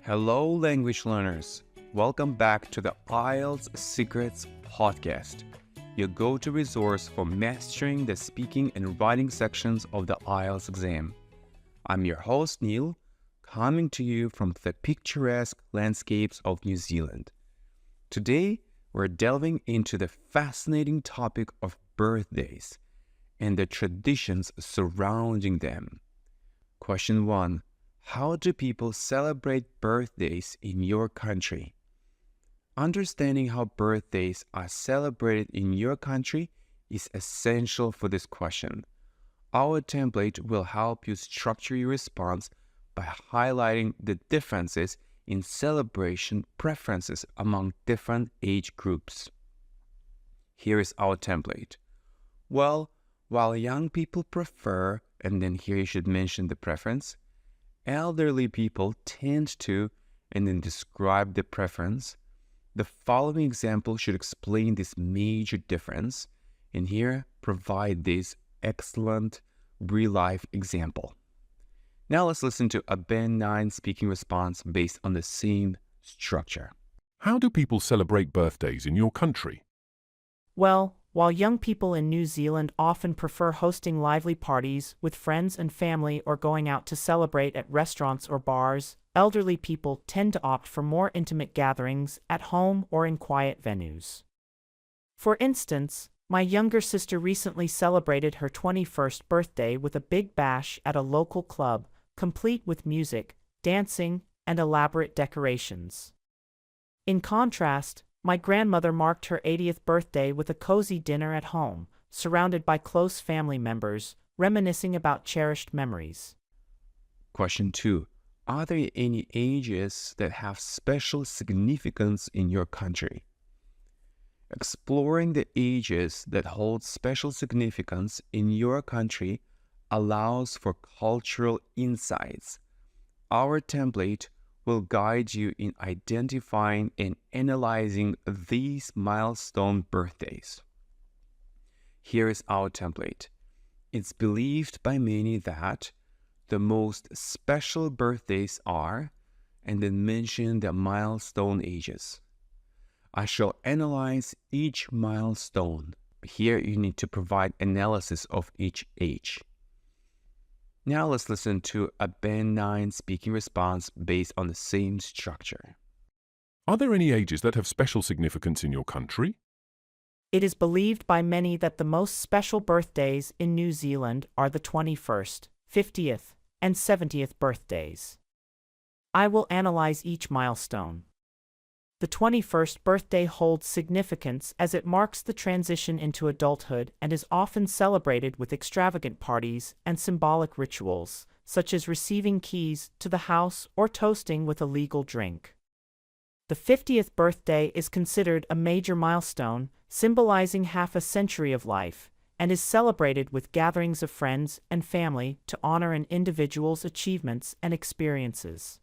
Hello, language learners. Welcome back to the IELTS Secrets podcast, your go-to resource for mastering the speaking and writing sections of the IELTS exam. I'm your host, Neil, coming to you from the picturesque landscapes of New Zealand. Today, we're delving into the fascinating topic of birthdays and the traditions surrounding them. Question 1. How do people celebrate birthdays in your country? Understanding how birthdays are celebrated in your country is essential for this question. Our template will help you structure your response by highlighting the differences in celebration preferences among different age groups. Here is our template. Well, while young people prefer, and then here you should mention the preference, elderly people tend to, and then describe the preference. The following example should explain this major difference, and here provide this excellent real-life example. Now let's listen to a Band 9 speaking response based on the same structure. How do people celebrate birthdays in your country? Well, while young people in New Zealand often prefer hosting lively parties with friends and family or going out to celebrate at restaurants or bars, elderly people tend to opt for more intimate gatherings at home or in quiet venues. For instance, my younger sister recently celebrated her 21st birthday with a big bash at a local club, complete with music, dancing, and elaborate decorations. In contrast, my grandmother marked her 80th birthday with a cozy dinner at home, surrounded by close family members, reminiscing about cherished memories. Question 2. Are there any ages that have special significance in your country? Exploring the ages that hold special significance in your country allows for cultural insights. Our template will guide you in identifying and analyzing these milestone birthdays. Here is our template. It's believed by many that the most special birthdays are, and then mention the milestone ages. I shall analyze each milestone. Here you need to provide analysis of each age. Now let's listen to a Band 9 speaking response based on the same structure. Are there any ages that have special significance in your country? It is believed by many that the most special birthdays in New Zealand are the 21st, 50th, and 70th birthdays. I will analyze each milestone. The 21st birthday holds significance as it marks the transition into adulthood and is often celebrated with extravagant parties and symbolic rituals, such as receiving keys to the house or toasting with a legal drink. The 50th birthday is considered a major milestone, symbolizing half a century of life, and is celebrated with gatherings of friends and family to honor an individual's achievements and experiences.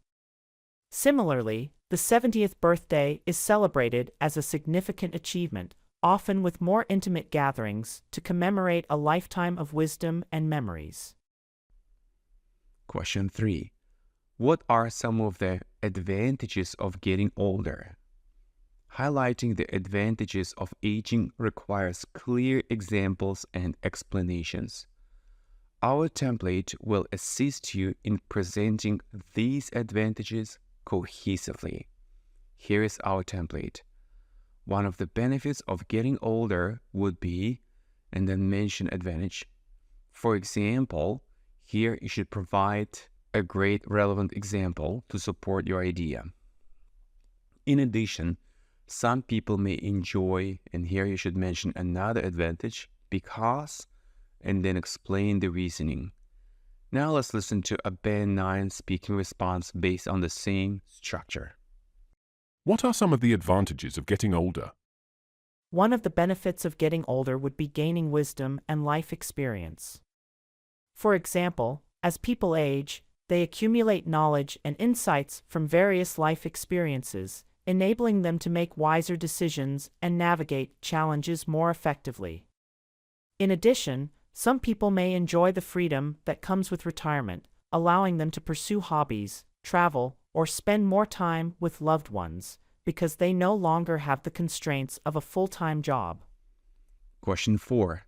Similarly, the 70th birthday is celebrated as a significant achievement, often with more intimate gatherings to commemorate a lifetime of wisdom and memories. Question 3. What are some of the advantages of getting older? Highlighting the advantages of aging requires clear examples and explanations. Our template will assist you in presenting these advantages cohesively. Here is our template. One of the benefits of getting older would be, and then mention advantage. For example, here you should provide a great relevant example to support your idea. In addition, some people may enjoy, and here you should mention another advantage, because, and then explain the reasoning. Now let's listen to a Band 9 speaking response based on the same structure. What are some of the advantages of getting older? One of the benefits of getting older would be gaining wisdom and life experience. For example, as people age, they accumulate knowledge and insights from various life experiences, enabling them to make wiser decisions and navigate challenges more effectively. In addition, some people may enjoy the freedom that comes with retirement, allowing them to pursue hobbies, travel, or spend more time with loved ones because they no longer have the constraints of a full-time job. Question 4.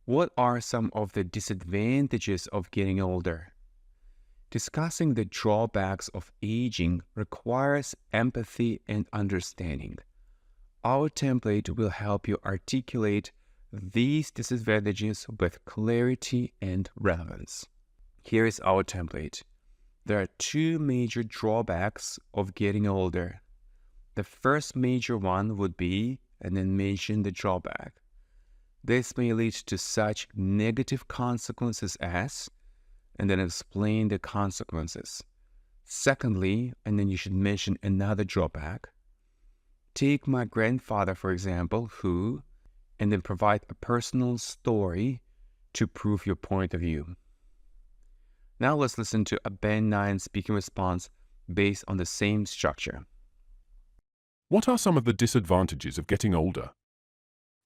What are some of the disadvantages of getting older? Discussing the drawbacks of aging requires empathy and understanding. Our template will help you articulate these disadvantages with clarity and relevance. Here is our template. There are 2 major drawbacks of getting older. The first major one would be, and then mention the drawback. This may lead to such negative consequences as, and then explain the consequences. Secondly, and then you should mention another drawback. Take my grandfather, for example, who, and then provide a personal story to prove your point of view. Now let's listen to a Band 9 speaking response based on the same structure. What are some of the disadvantages of getting older?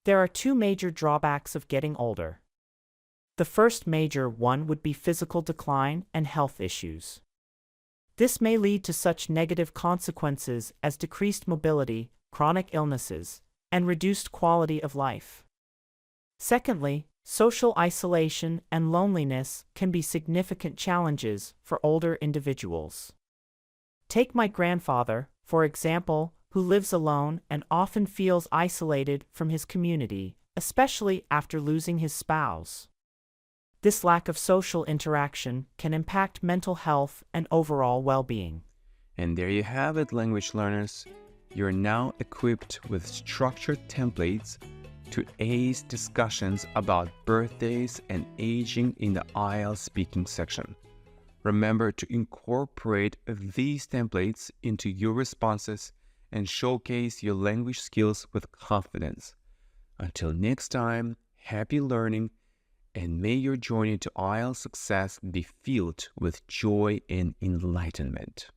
There are 2 major drawbacks of getting older. The first major one would be physical decline and health issues. This may lead to such negative consequences as decreased mobility, chronic illnesses, and reduced quality of life. Secondly, social isolation and loneliness can be significant challenges for older individuals. Take my grandfather, for example, who lives alone and often feels isolated from his community, especially after losing his spouse. This lack of social interaction can impact mental health and overall well-being. And there you have it, language learners. You're now equipped with structured templates to ace discussions about birthdays and aging in the IELTS speaking section. Remember to incorporate these templates into your responses and showcase your language skills with confidence. Until next time, happy learning, and may your journey to IELTS success be filled with joy and enlightenment.